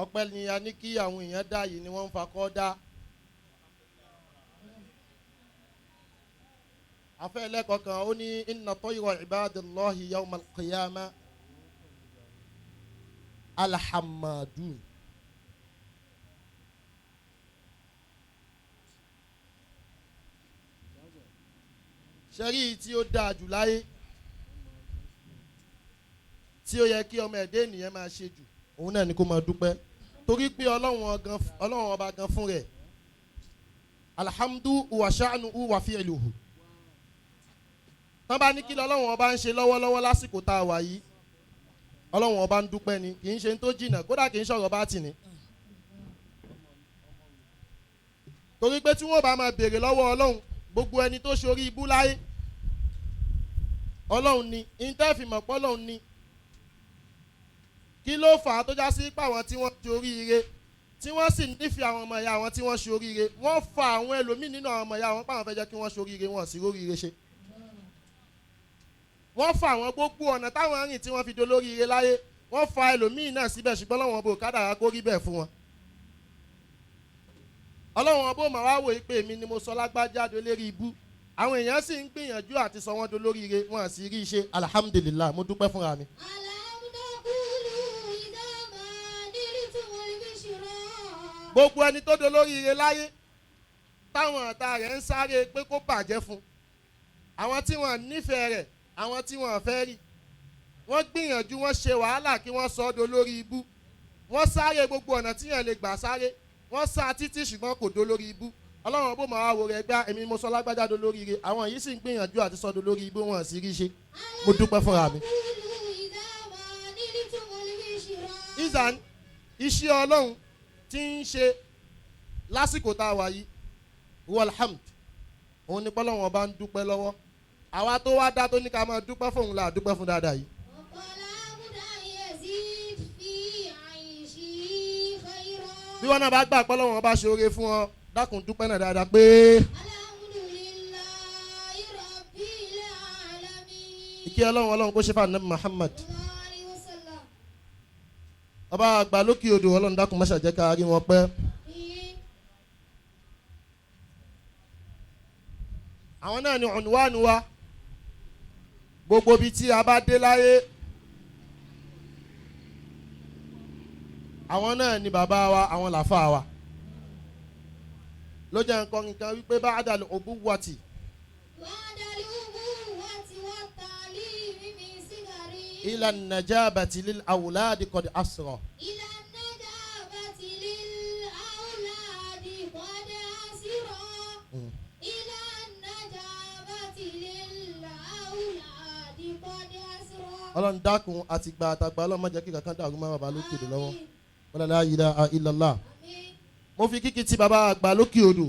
ọpẹ́ ni a ní kí àwọn èèyàn dá yìí ni wọ́n ń fakọ́ dá. afẹ́ ẹlẹ́kọ̀ọ́ kan ó ní inna tayra ibadillahi yawma al-qiyamah alhamadun. ṣẹ́rí tí ó dáa jù láyé tí ó yẹ kí ọmọ ẹ̀dẹ́ ènìyàn máa ṣe jù òun náà ni kó máa dúpẹ́ torí pé ọlọ́run ọba gan fún rẹ̀ alhamdu wa sha'nu wa fi'luhu. tán bá ní kí lọ́lọ́run ọba ń ṣe lọ́wọ́lọ́wọ́ lásìkò tá a wà yìí ọlọ́run ọba ń dúpẹ́ ni kì í ṣe tó jìnnà kódà kì í ṣọ̀rọ̀ bá tì ní. torí pé tí wọ́n bá máa béèrè lọ́wọ́ ọlọ́run gbogbo ẹni tó ṣorí ibú láyé ọlọ́run ni ìtẹ́fìmọ̀ pọ́ ọlọ́run ni kí ló fà á tó já sí pé àwọn tí wọ́n ṣoríire tí wọ́n sì nífẹ̀ẹ́ àwọn ọmọ ìyá àwọn tí wọ́n ṣoríire wọ́n fa àwọn ẹlòmíì nínú àwọn ọmọ ìyá wọn pàwọn fẹ́ jẹ́ kí wọ́n ṣoríire wọn sì róríire ṣe wọ́n fa àwọn gbogbo ọ̀nà táwọn rìn tí wọ́n fi dolóríire láyé wọ́n fa ẹlòmíì náà síbẹ̀ ṣùgbọ́n lọ́wọ́n bò kádàrá kó rí bẹ́ẹ̀ fún wọn. ọlọ́run ọbọ̀ mà wá wòye pé èmi ni mo sọ lágbájá dolórí ibú àwọn èèyàn sì ń gbìyànjú àti sọ wọ́n dolóríire wọn sì rí iṣẹ́ alhamdulillah mo dúpẹ́ fúnra mi. gbogbo ẹni tó dolóríire láyé táwọn ọ̀tá rẹ̀ ń sáré pé kó bàjẹ́ fún àwọn tí wọ́n nífẹ̀ẹ́ rẹ̀ àwọn tí wọ́n fẹ́ rí wọ́n gbìyànjú wọ́n ṣe wàhálà kí wọ́n sọ ọ́ dolórí ibú wọ́n sáré gbogbo ọ̀nà tíyàn lè gbà sáré wọ́n sá títí ṣùgbọ́n kò dolórí ibú ọlọ́run bó máa wò rẹ̀ gbá èmi mo sọ lágbájá dolóríire àwọn yìí sì ń gbìyànjú àti sọ dolórí ibú wọn sì rí ṣe mo dúpẹ́ fúnra mi. izan iṣẹ́ ọlọ́run tí ń ṣe lásìkò tá a wà yìí walhamd òun ni pọ́lọ́wọ́n bá ń dúpẹ́ lọ́wọ́ àwa tó wá dá tó ní ká máa dúpẹ́ fóun là dúpẹ́ fún dáadáa yìí. bí wọn náà bá gbà pọ́lọ́wọ́n bá ṣe oore fún ọ dákun dúpẹ́ náà dáadáa pé. ìkí ọlọ́run kó ṣe fún anabi Muhammad ọba àgbà lókè odò ọlọ́run dákun má ṣàjẹ́ ká rí wọn pẹ́. àwọn náà ni ọ̀nùwánu wa gbogbo ibi tí a bá dé láyé àwọn náà ni bàbá wa àwọn làfà wa ló jẹ́ nǹkan nǹkan wípé ba'dal ubuwwati. ila an-najabati lil awladi qad asra. ọlọ́run dákun àti gba àtàgbà ọlọ́run má jẹ́ kí kankan dàrú má bàbá lókè odò lọ́wọ́ wala la ilaha illallah. mo fi kíkí ti bàbá àgbà lókè odò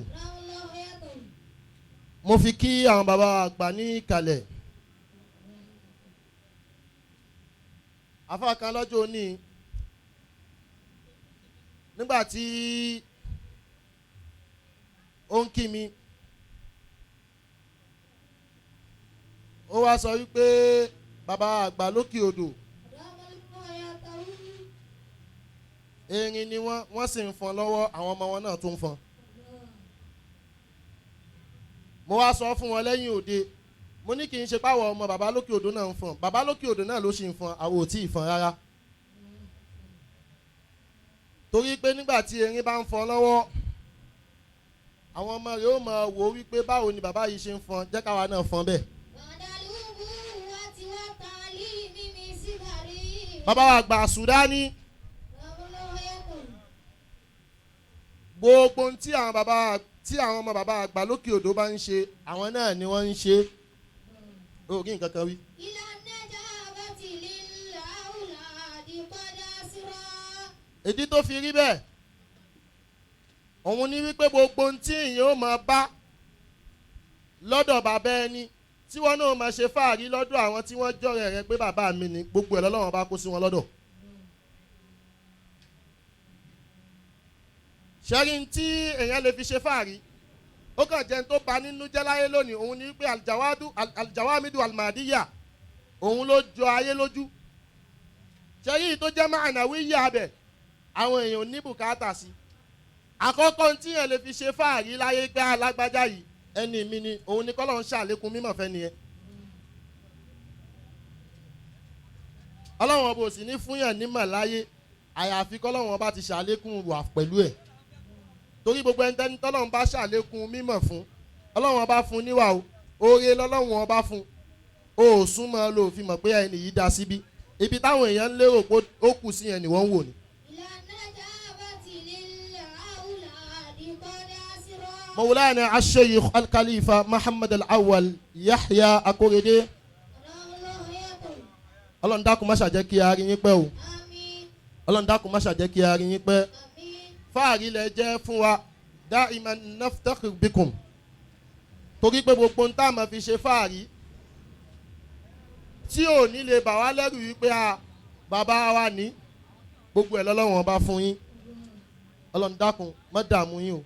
mo fi kí àwọn bàbá àgbà ní ìkàlẹ̀ àfáà kan lọ́jọ́ òní nígbà tí ó ń kí mi ó wá sọ wípé bàbá àgbà lókè odò erin ni wọ́n sì ń fọn lọ́wọ́ àwọn ọmọ wọn náà tún ń fọn. mo wá sọ fún wọn lẹ́yìn òde mo ní kì í ṣe páwọ̀ ọmọ bàbá lókè odò náà ń fọn bàbá lókè odò náà ló sì ń fọn àwọn ò tí ì fọn rárá. torí pé nígbà tí erin bá ń fọn lọ́wọ́ àwọn ọmọ rẹ̀ ó máa wò wípé báwo ni bàbá yìí ṣe ń fọn jẹ́ káwa náà fọn bẹ́ẹ̀. bàbá wa àgbà Sùdánì gbogbo tí àwọn ọmọ bàbá àgbà lókè odò bá ń ṣe àwọn náà ni wọ́n ń ṣe ògì nǹkan kan wí. ìdí tó fi rí bẹ́ẹ̀ òun ni wípé gbogbo tí èèyàn ó máa bá lọ́dọ̀ bàbá ẹni tí wọn náà máa ṣe fáàrí lọ́dọ̀ àwọn tí wọ́n jọ̀rẹ̀ rẹ pé bàbá mi ni gbogbo ẹ̀ lọ́lọ́wọ́n bá kó sí wọn lọ́dọ̀. ṣẹ́rí tí èèyàn lè fi ṣe fáàrí ó kàn jẹ́ tó bà nínú jẹ́ láyé lónìí òun ni pé aljawamidu almadiya òun ló jọ ayé lójú. ṣẹ́rí tó jẹ́ ma'nawiya abẹ àwọn èèyàn ní bùkátà sí. Àkọ́kọ́ tí yẹn lè fi ṣe fáàrí láyé gbá alágbájá yìí ẹni mi ni òun ni kọ́lọ́run ṣàlékún mímọ̀ fẹ́ nìyẹn. Ọlọ́run ọba ò sì ní fún yàn nímọ̀ láyé àyàfi kọ́lọ́run ọba ti ṣàlékún wà pẹ̀lú ẹ̀. Torí gbogbo ẹni tọ́lọ́run bá ṣàlékún mímọ̀ fún Ọlọ́run ọba fún níwà o oore lọ́lọ́run ọba fún o ò súnmọ́ ló fi mọ̀ pé ẹni yìí dá síbí ibi táwọn èèyàn ń lérò pé ó kù sí yẹn ni wọ́n ń wò ni. مولانا الشيخ الخليفة محمد الأول يحيى أكوريدé Ọlọ́run dákun má ṣàjẹ́ kí a rí yín pẹ́ o Ọlọ́run dákun má ṣàjẹ́ kí a rí yín pẹ́ fáàrí lẹ jẹ́ fún wa daiman naftakhir bikum torí pé gbogbo ń tá a máa fi ṣe fáàrí tí ò ní lè bà wá lẹ́rù wípé bàbá wa ní gbogbo ẹ̀ lọ́lọ́run ọba fún yín Ọlọ́run dákun má dààmú yín o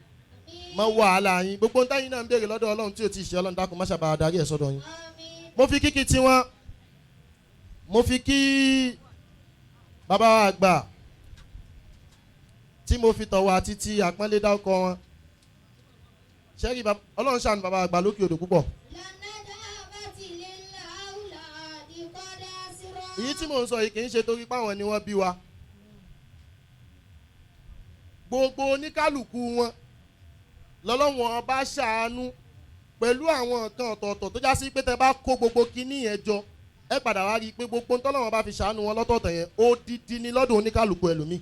má wàhálà yín gbogbo ń táyín náà ń béèrè lọ́dọ̀ Ọlọ́run tí ò ti ṣe Ọlọ́run dákun má ṣàbà darí ẹ̀ sọ́dọ̀ yín. Mo fi kíkí tiwọn mo fi kí bàbá wa àgbà tí mo fi tọ̀wọ̀ àti ti àpọ́nlé dákọ̀ wọn ṣẹ́rí Ọlọ́run ṣàánú bàbá àgbà lókè odò púpọ̀. Èyí tí mò ń sọ yìí kì í ṣe torí páwọn ni wọ́n bí wa gbogbo oníkálùkù wọn lọ́lọ́wọ́n ọba ṣàánú pẹ̀lú àwọn nǹkan ọ̀tọ̀ọ̀tọ̀ tó já sí pé tẹ bá kó gbogbo kinní yẹn jọ ẹ padà wá rí i pé gbogbo ntọ́lọ́wọ́n bá fi ṣàánú wọn lọ́tọ̀ọ̀tọ̀ yẹn ó dídí ní lọ́dún oníkálùkù ẹlòmíì.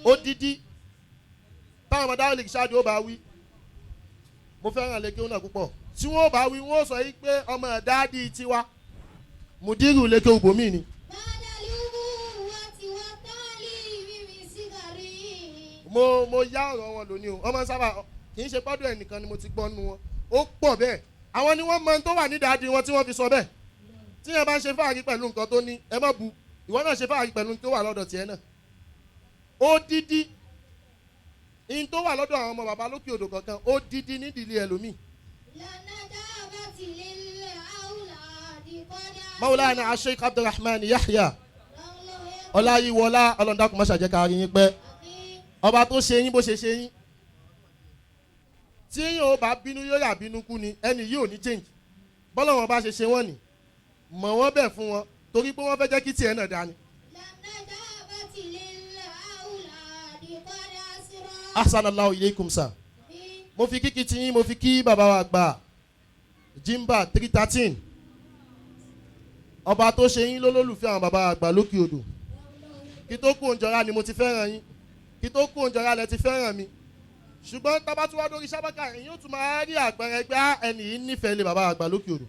Ó dídí táwọn ọmọdé àwọn lè ṣáájú ó bá wí mo fẹ́ràn lẹ́kẹ́ náà púpọ̀ tí wọ́n bá wí wọ́n sọ yìí pé ọmọ dáàdì tiwa mùdírù lẹ́kẹ́ ògbómì ni. mo yá ọ̀rọ̀ wọn lónìí o ọmọ sábà kì í ṣe pọ́dọ̀ ẹnìkan ni mo ti gbọ́ nu wọn ó pọ̀ bẹ́ẹ̀ àwọn ni wọ́n mọ tó wà ní dáàdi wọn tí wọ́n fi sọ bẹ́ẹ̀ tí yẹn bá ń ṣe fáàrí pẹ̀lú nǹkan tó ní ẹ má bu ìwọ náà ṣe fáàrí pẹ̀lú tó wà lọ́dọ̀ tiẹ̀ náà ó dídí in tó wà lọ́dọ̀ àwọn ọmọ bàbá lókè odò kankan ó dídí nídìílé ẹlòmíì. Maulana Sheikh Abdulrahman Yahya ọláyíwọlá Ọlọ́run dákun má ṣàjẹ́ ká rí yín pẹ́ ọba tó ṣe yín bó ṣe ṣe yín tí yín ò bá bínú yóò yà bínú kú ni ẹni yìí ò ní change bọ́lá wọn bá ṣe ṣe wọ́n ni mọ̀ wọ́n bẹ̀ fún wọn torí pé wọ́n fẹ́ jẹ́ kí tiẹ̀ náà dání. Ahsanallahu ilaykum sa mo fi kíkì tí yín mo fi kí bàbá wa gbà Jimba 313 ọba tó ṣe yín lólólùfẹ́ àwọn bàbá àgbà lókè odò kí tó kú òǹjọ́ra ni mo ti fẹ́ràn yín kí tó kú òǹjọ́ra lẹ ti fẹ́ràn mi ṣùgbọ́n tábàtúwá lórí sábàkà èyí ó tún máa rí àgbẹ̀rẹ̀ gbá ẹni yìí nífẹ̀ẹ́ lé bàbá àgbà lókè odò.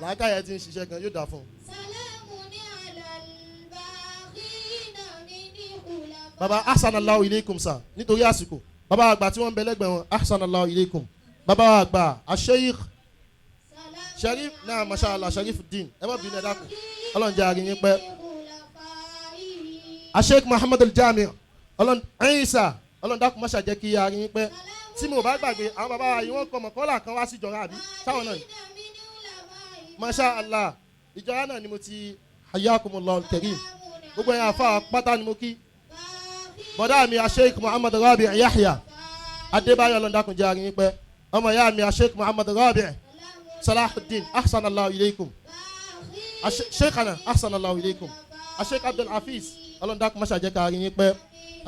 làákàyè ti ń ṣiṣẹ́ gan yóò dà fún un. bàbá ahsanallahu ilaykum sa nítorí àsìkò bàbá àgbà tí wọ́n ń bẹ lẹ́gbẹ̀ẹ́ wọn ahsanallahu ilaykum bàbá àgbà asheikh sharif náà mashallah Sharifuddin ẹ má bínú ẹ dákun Ọlọ́run jẹ́ àríyìn pẹ́ asheikh Muhammad al-Jami Ọlọ́run Isa Ọlọ́run dákun má ṣàjẹ́ kí àríyìn pẹ́ tí mo bá gbàgbé àwọn bàbá wa yìí wọ́n kọ́ mọ̀kọ́lá kan wá sí ìjọra àbí sáwọn náà mashallah ìjọra náà ni mo ti hayyakumullahu al-karim gbogbo ẹ̀yà àfa pátá ni mo kí bọ̀dá mi asheikh Muhammad Rabi Yahya Adébáyọ̀ Ọlọ́run dákun jẹ́ àríyìn pẹ́ ọmọ ìyá mi asheikh Muhammad Rabi Salahuddin ahsanallahu ilaykum sheikhana ahsanallahu ilaykum asheikh Abdul Hafiz Ọlọ́run dákun má ṣàjẹ́ ká àríyìn pẹ́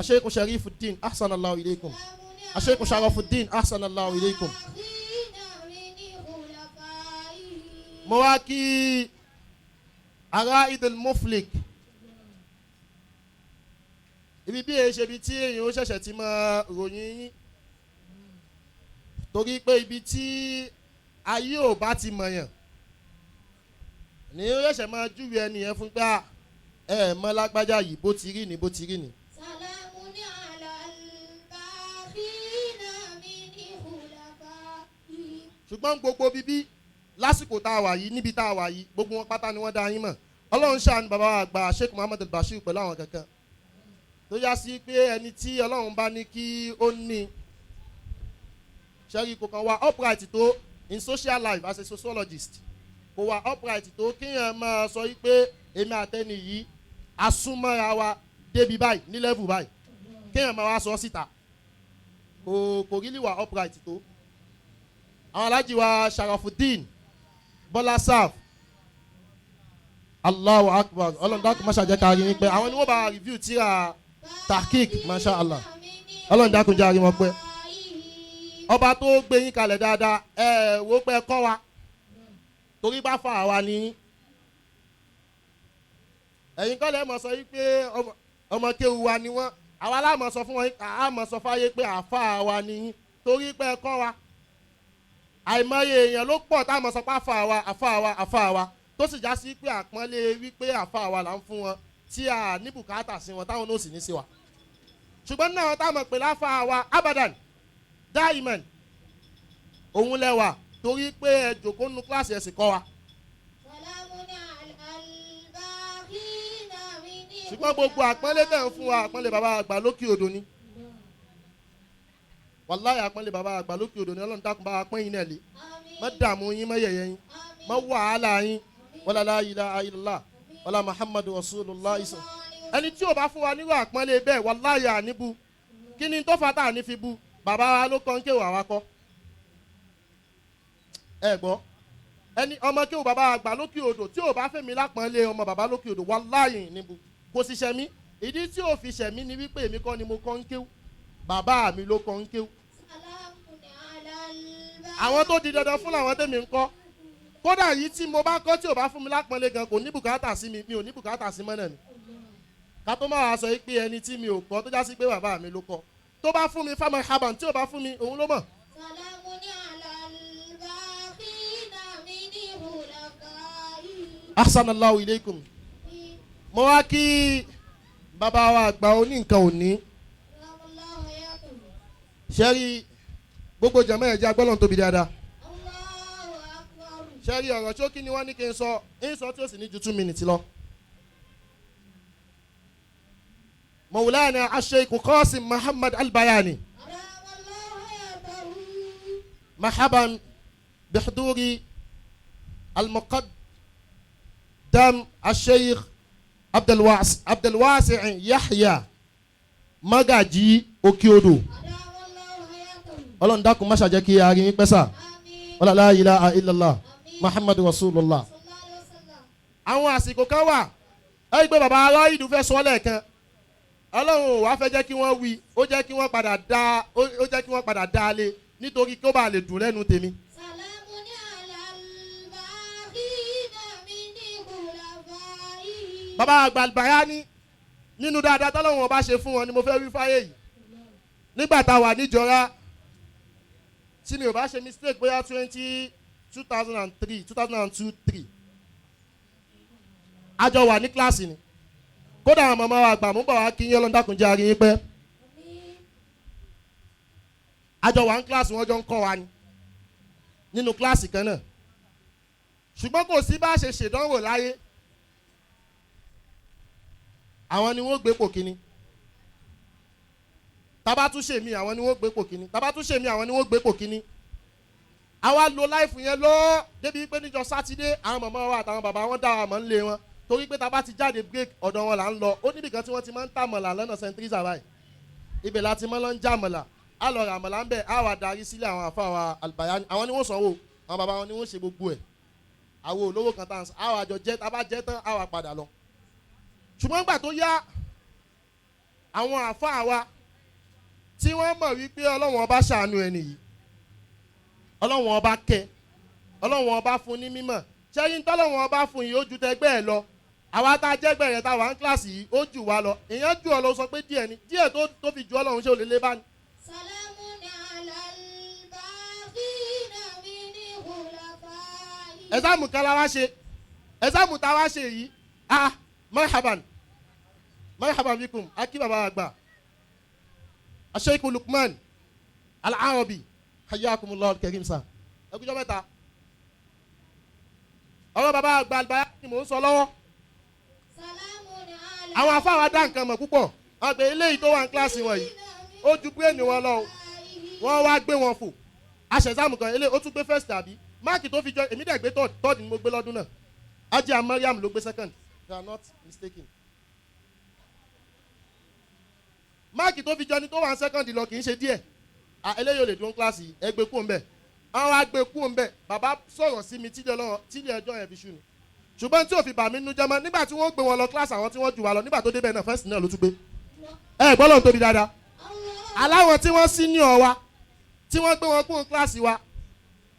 asheikh Sharifuddin ahsanallahu ilaykum asheikh Sharafuddin ahsanallahu ilaykum. mo wá kí ara idil muflik ibi bí èyí ṣe ibi tí èyí ó ṣẹ̀ṣẹ̀ ti máa ròyìn yín torí pé ibi tí ayé ò bá ti mọ̀yàn ní ó ṣẹ̀ṣẹ̀ máa júwe ẹni yẹn fún pé ẹ mọ̀ lágbájá yìí bó ti rí ni bó ti rí ni. ṣùgbọ́n gbogbo bíbí lásìkò tá a wà yìí níbi tá a wà yìí gbogbo wọn pátá ni wọ́n dá yín mọ̀ Ọlọ́run ṣàánú bàbá wa àgbà Sheikh Muhammad al-Bashir pẹ̀lú àwọn kankan tó yá sí pé ẹni tí Ọlọ́run bá ní kí ó ní ṣẹ́rí kò kàn wá upright tó in social life as a sociologist kò wà upright tó kéèyàn máa sọ wípé èmi àtẹni yìí asúnmọ́ra wa débi báyìí ní level báyìí kéèyàn máa wá sọ síta kò really wà upright tó. àwọn alájí wa Sharafuddin Bọ́lá Saf Allahu Akbar ọlọ́ndàkùn máṣá jẹ́ ká rí yín pé àwọn ni wọ́n bá review tíra tahqiq masha Allah ọlọ́ndàkùn jẹ́ àrí wọn pé ọba tó gbé yín kalẹ̀ dáadáa wò pé kọ́ wa torí bá fa àwa ní ẹ̀yin kọ́lẹ̀ mọ̀ sọ wípé ọmọ kéwu wa ni wọ́n àwa láàmọ̀ sọ fún wọn àmọ̀ sọ fáyé pé àfa àwa ní torí pé kọ́ wa àìmọye èèyàn ló pọ̀ táwọn sọ pé àfa àwa tó sì já sí pé àpọ́nlé wípé àfa àwa là ń fún wọn tí a ní bùkátà sí wọn táwọn náà sì ní sí wa ṣùgbọ́n náà táwọn pè láfa àwa abadan diamond òun lẹ́wà torí pé ẹ jòkó nínú kíláàsì ẹ sì kọ́ wa. ṣùgbọ́n gbogbo àpọ́nlé tẹ̀ ń fún wa àpọ́nlé bàbá àgbà lókè odò ni wàláyé àpọ́nlé bàbá àgbà lókè odò ni ọlọ́run dákun bá wa pọ́n yín náà lé má dààmú yín má yẹ̀yẹ́ yín má wàhálà yín wala la ilaha illallah wala muhammadu rasulullah isa. ẹni tí ò bá fún wa nírò àpọ́nlé bẹ́ẹ̀ wàláyé àníbu kí ni tó fata àní fi bu bàbá wa ló kọ́ ń kéwà wa kọ́ ẹ gbọ́ ẹni ọmọ kéwù bàbá àgbà lókè odò tí ò bá fẹ́mi lápọ́nlé ọmọ bàbá lókè odò wàláyé níbu kò sì ṣẹ̀mí ìdí tí ò fi ṣẹ̀mí ni wípé èmi kọ́ ni mo kọ́ ń kéwù bàbá mi ló kọ́ ń kéwù. àwọn tó di dandan fún làwọn tèmi ń kọ́ kódà yìí tí mo bá kọ́ tí ò bá fún mi lápọ́nlé gan kò ní bùkátà sí mi ò ní bùkátà sí mọ́nà mi ká tó máa sọ pé ẹni tí mi ò kọ́ tó já sí pé bàbá mi ló kọ́ tó bá fún mi fáwọn haban tí ò bá fún mi òun ló mọ̀. ahsanallahu ilaykum mo wá kí bàbá wa àgbà oní nǹkan òní ṣẹ́rí gbogbo jàmọ́ ẹ̀jẹ̀ agbọ́lọ́n tóbi dáadáa ṣẹ́rí ọ̀rọ̀ ṣókí ni wọ́n ní kí n sọ tí ó sì ní ju 2 minutes lọ. Maulana Sheikh Qasim Muhammad Al-Bayani marhaban bihuduri al-muqaddam Sheikh Abdulwasi Yahya Magaji Okiodo ọlọ́run dákun má ṣàjẹ́ kí a rí yín pẹ́sà wala la ilaha illallah Muhammadu Rasulullah. àwọn àsìkò kan wà ẹ gbé bàbá aláìdù fẹ́ sọ lẹ́ẹ̀kan ọlọ́run wàá fẹ́ jẹ́ kí wọ́n wí ó jẹ́ kí wọ́n padà dá a lé nítorí kí ó bá lè dùn lẹ́nu tèmi. bàbá àgbà Al-Bayani nínú dáadáa tọ́lọ́run ọba ṣe fún wọn ni mo fẹ́ wí fáyé yìí nígbà tá a wà níjọra tí mi ò bá ṣe mistake bóyá 2002-3 àjọ wà ní kíláàsì ni kódà àwọn màmá wa àgbà mú bọ̀ wá kí yín ọlọ́dàkùn jẹ́ àríyìn pẹ́ àjọ wà ní kíláàsì wọn jọ ń kọ́ wa ni nínú kíláàsì kan náà ṣùgbọ́n kò sí bá ṣe ṣèdánwò láyé àwọn ni wọ́n gbé pò kíní tábà tún ṣe mí àwọn ni wọ́n gbé pò kíní tábà tún ṣe mí àwọn ni wọ́n gbé pò kíní àwa lo láìfù yẹn lọ débi pé níjọ́ sátidé àwọn màmá wa àtàwọn bàbá wọn dá wa mọ̀ ń lé wọn torí pé tábà ti jáde break ọ̀dọ̀ wọn là ń lọ ó níbìkan tí wọ́n ti máa ń tàmọ̀là lọ́nà St. Teresa báyìí ibẹ̀ láti mọ́ lọ ń jàmọ̀là á lọ ràmọ̀là ń bẹ̀ á wà darí sílé àwọn àfa wa Al-Bayani àwọn ni wọ́n sanwó àwọn bàbá wọn ni wọ́n ṣe gbogbo ẹ̀ àwọn olówó kan tán á wà jọ jẹ́ tábà jẹ́ tán á wà padà lọ ṣùgbọ́n gbà tó yá àwọn àfa wa tí wọ́n mọ̀ wípé Ọlọ́run ọba ṣàánú ẹni yìí Ọlọ́run ọba kẹ́ Ọlọ́run ọba fún ní mímọ̀ ṣẹ́yìn tọ́lọ́run ọba fún yìí ó ju tẹgbẹ́ ẹ̀ lọ àwa tá a jẹ́gbẹ́ rẹ̀ tá a wà ní kíláàsì yìí ó jù wá lọ èèyàn jù ọ lọ sọ pé díẹ̀ ni díẹ̀ tó fi ju Ọlọ́run ṣe ò lè lé bá ní. ẹ̀sáàmù kan la wá ṣe ẹ̀sáàmù tá a wá ṣe yìí marhaban bikum akí bàbá àgbà Sheikh Lukman Al-Arabi hayyakumullah al-karim sa ẹkújọ́ mẹ́ta ọ̀rọ̀ bàbá àgbà Al-Bayani ni mò ń sọ lọ́wọ́ àwọn afáwa dá nǹkan mọ̀ púpọ̀ àgbẹ̀ eléyìí tó wà ní kíláàsì wọn yìí ó ju bírèèni wọn lọ wọ́n wá gbé wọn fò aṣẹ exam kan eléyìí ó tún gbé first àbí máàkì tó fi jọ èmi dẹ̀ gbé third ni mo gbé lọ́dún náà Ajia Mariam ló gbé second if you are not mistaken. máàkì tó fi jọ ni tó wà second lọ kì í ṣe díẹ̀ eléyìí ò lè dún kíláàsì ẹ gbé kúrò ńbẹ̀ àwọn agbé kúrò ńbẹ̀ bàbá sọ̀rọ̀ sí mi tílé ẹjọ́ yẹn fi ṣú ni ṣùgbọ́n tí ò fi bà mí nínú jẹ́ mọ́ nígbà tí wọ́n gbé wọn lọ kíláàsì àwọn tí wọ́n jù wá lọ nígbà tó débẹ̀ náà first náà ló tún gbé ẹ gbọ́ lóun tóbi dáadáa aláwọn tí wọ́n senior wa tí wọ́n gbé wọn kúrò kíláàsì wa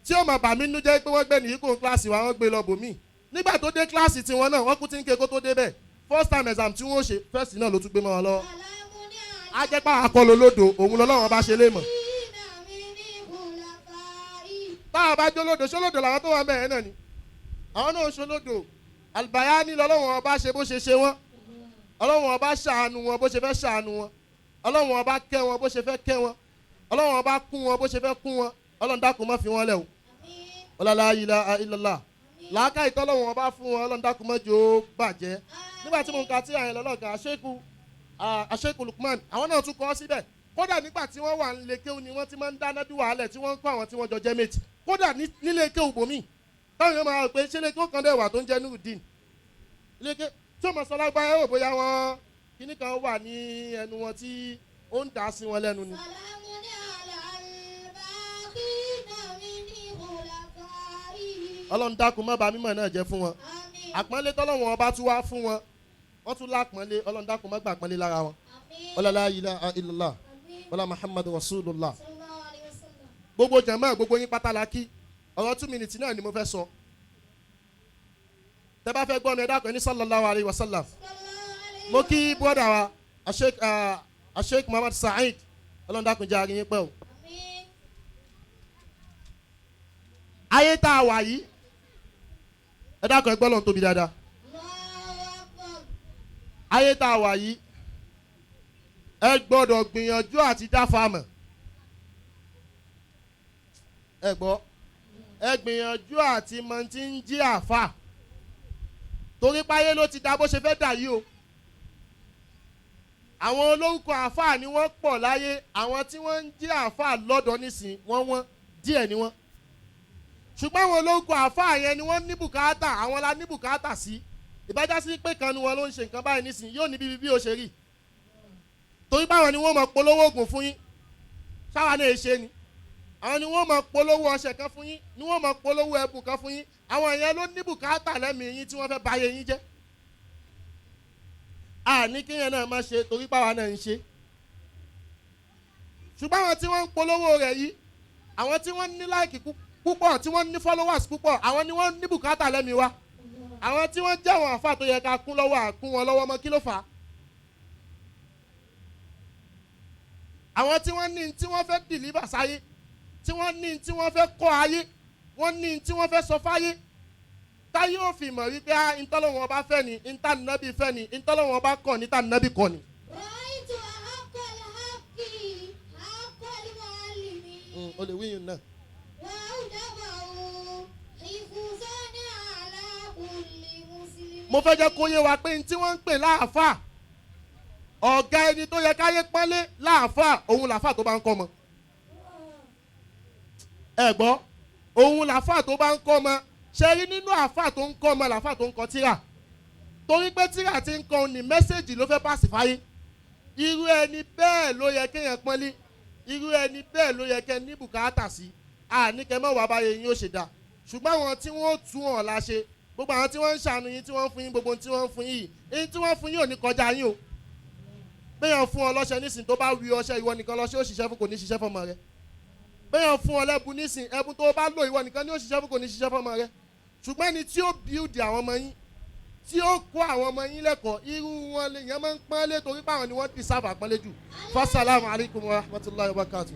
tí ó máa bà mí nínú jẹ́ pé wọ́n gbé nìyí kúrò kíláàsì wa wọ́n gbé lọ bòmíì nígbà tó dé kíláàsì tiwọn náà wọ́n kú tí ń ké kó tó débẹ̀ first time exam tí wọ́n ṣe first náà ló tún gbé mọ́ wọn lọ ajẹ́pá akọlò lódò òun lọ́lọ́wọ́n bá ṣe lé mọ̀ táwọn bá jólódò ṣólódò làwọn tó wà mẹ́rin náà ni àwọn náà ṣólódò Al-Bayani lọ́lọ́wọ́n ọba ṣe bó ṣe ṣe wọ́n ọlọ́wọ́n ọba ṣàánú wọn bó ṣe fẹ́ ṣàánú wọn ọlọ́wọ́n ọba kẹ́ wọn bó ṣe fẹ́ kẹ́ wọn ọlọ́wọ́n ọba kún wọn bó ṣe fẹ́ kún wọn ọlọ́run dákun má fi wọn lẹ̀ o ọlọ́lá ilaha illallah làákà ìtọ́lọ́wọ́n ọba fún wọn ọlọ́run dákun má jẹ́ ó bàjẹ́ nígbà tí mo ń ka tí àyẹ̀lẹ́ lọ́gà àṣekù Lukman àwọn náà tún kọ́ síbẹ̀ kódà nígbà tí wọ́n wà nílé kéwù ni wọ́n ti máa ń dáná bí wàhálẹ̀ tí wọ́n ń kọ́ àwọn tí wọ́n jọ jẹ́ méjì kódà nílé kéwù bòmí táwọn yóò máa rò pé ṣé lè tó kàn dé wà tó ń jẹ́ Nurudeen ilé ké tí ó mọ̀ sọ lágbára ẹ̀rọ bóyá wọn kíní kan wà ní ẹnu wọn tí ó ń dà sí wọn lẹ́nu ni. Ọlọ́run dákun má bà mímọ̀ náà jẹ́ fún wọn àpọ́nlé tọ́lọ́wọ́n ọba tún wá fún wọn wọ́n tún lápọ́nlé Ọlọ́run dákun má gbà pọ́nlé lára wọn la ilaha illallah wala Muhammadu rasulullah. gbogbo jàmáà gbogbo yín pátá la kí ọ̀rọ̀ 2 minutes náà ni mo fẹ́ sọ tẹ́ bá fẹ́ gbọ́ mi ẹ dákun ní sallallahu alayhi wa sallam mo kí bọ́dà wa Sheikh Muhammad Saheed Ọlọ́run dákun jẹ́ àríyìn pẹ́ o. ayé tá a wà yìí ẹ dákun ẹ gbọ́ lọ́n tóbi dáadáa ayé tá a wà yìí ẹ gbọ́dọ̀ gbìyànjú àti dá fáàmù ẹ gbọ́ ẹ gbìyànjú àti mọ̀ tí ń jí àfà torí páyé ló ti dá bó ṣe fẹ́ dà yìí o àwọn olórúkọ àfà ni wọ́n pọ̀ láyé àwọn tí wọ́n ń jí àfà lọ́dọ̀ nísìn wọ́n díẹ̀ ni wọ́n ṣùgbọ́n àwọn olórúkọ àfà yẹn ni wọ́n ní bùkátà àwọn la ní bùkátà sí ìbájá sí pé kan ni wọn ló ń ṣe nǹkan báyìí nísìn yóò ní bí ó ṣe rí torí báwọn ni wọ́n mọ̀ polówó oògùn fún yín ṣáwa náà ṣe ni àwọn ni wọ́n mọ̀ polówó ọṣẹ kan fún yín ni wọ́n mọ̀ polówó ẹ̀bùn kan fún yín àwọn yẹn ló ní bùkátà lẹ́mìí yín tí wọ́n fẹ́ báyé yín jẹ́ àní kéèyàn náà má ṣe torí báwa náà ń ṣe ṣùgbọ́n àwọn tí wọ́n ń polówó rẹ̀ yìí àwọn tí wọ́n ní láìkì púpọ̀ tí wọ́n ní followers púpọ̀ àwọn ni wọ́n ní bùkátà lẹ́mìí wa àwọn tí wọ́n jẹ́ àwọn àfà tó yẹ ká kún lọ́wọ́ àkún wọn lọ́wọ́ mọ́ kí ló fà á àwọn tí wọ́n ní tí wọ́n fẹ́ deliver sáyé tí wọ́n ní tí wọ́n fẹ́ kọ́ ayé wọ́n ní tí wọ́n fẹ́ sọ fáyé táyé ò fi mọ̀ wípé ntọ́lọ́wọ́n ọba fẹ́ ni ntànàbí fẹ́ ni ntọ́lọ́wọ́n ọba kọ́ ni ntànàbí kọ́ ni. o lè wíyùn náà. mo fẹ́ jẹ́ kó yé wa pé tí wọ́n ń pè láàfà ọ̀gá ẹni tó yẹ káyé pọ́nlé láàfà òun làfà tó bá ń kọ́ mọ́ ẹ gbọ́ òun làfà tó bá ń kọ́ mọ́ ṣe rí nínú àfà tó ń kọ́ mọ́ làfà tó ń kọ́ tíra torí pé tíra ti ń kọ́ ni mẹ́sẹ̀gì ló fẹ́ pàṣẹ fáyé irú ẹni bẹ́ẹ̀ ló yẹ kéèyàn pọ́nlé irú ẹni bẹ́ẹ̀ ló yẹ kẹ́ ní bùkátà sí àníkẹ́ mọ́ wàá báyé yín ó ṣe dá ṣùgbọ́n àwọn tí wọ́n tún ọ̀ la ṣe gbogbo àwọn tí wọ́n ń ṣàánú yín tí wọ́n ń fún yín gbogbo tí wọ́n ń fún yín èyí tí wọ́n fún yín ò ní kọjá yín o béèyàn fún ọ lọ́ṣẹ nísìn tó bá wí ọṣẹ ìwọ nìkan lọ́ṣẹ ó ṣiṣẹ́ fún kò ní ṣiṣẹ́ fọmọ rẹ béèyàn fún ọ lẹ́bùn nísìn ẹbùn tó bá lò ìwọ nìkan ní ó ṣiṣẹ́ fún kò ní ṣiṣẹ́ fọmọ rẹ ṣùgbọ́n ẹni tí ó bíúdì àwọn ọmọ yín tí ó kó àwọn ọmọ yín lẹ́kọ̀ọ́ irú wọn lè yẹn máa ń pọ́n lé torí páwọn ni wọ́n ti sáfà pọ́n lé jù fasalaamu alaykum wa rahmatulahi wa barakatu.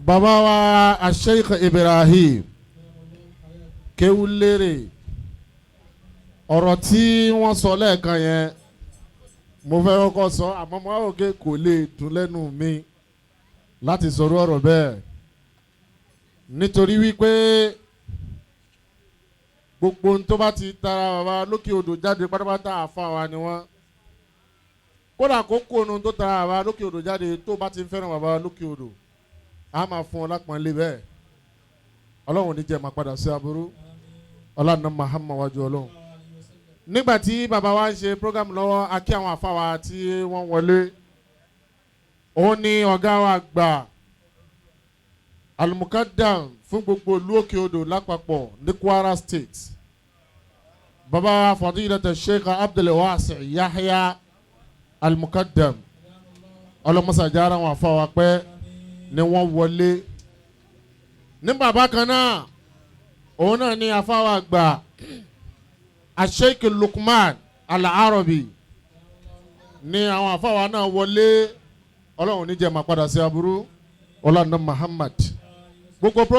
bàbá wa Sheikh Ibrahim Kéwúlérè ọ̀rọ̀ tí wọ́n sọ lẹ́ẹ̀kan yẹn mo fẹ́ kọ́kọ́ sọ àmọ́ mo rò pé kò lè dùn lẹ́nu mi láti sọ̀rọ̀ ọ̀rọ̀ bẹ́ẹ̀ nítorí wípé gbogbo ohun tó bá ti tara bàbá lókè odò jáde pátápátá àfa wa ni wọ́n kódà kó kó ohun tó tara bàbá lókè odò jáde tó bá ti fẹ́ràn bàbá lókè odò a máa fún ọ lápọ̀nlé bẹ́ẹ̀ ọlọ́run ní jẹ́ máa padà sí aburú ọlọ́run Muhammad wájú ọlọ́run. nígbà tí bàbá wa ń ṣe program lọ́wọ́ a kí àwọn àfáwà tí wọ́n wọlé òun ni ọ̀gá wa gbà Al-Muqaddam fún gbogbo ìlú òkè odò lápapọ̀ ní Kwara State bàbá wa Fadilata Sheikh Abdul Wasi Yahya Al-Muqaddam ọlọ́mọsàjára wọn àfáwà pẹ́ ni wọ́n wọlé ní bàbá kan náà òun náà ni àfáwà gbà Sheikh Lukman Al-Arabi ni àwọn àfáwà náà wọlé ọlọ́run ní jẹ́ máa padà sí aburú ọlọ́run Muhammad gbogbo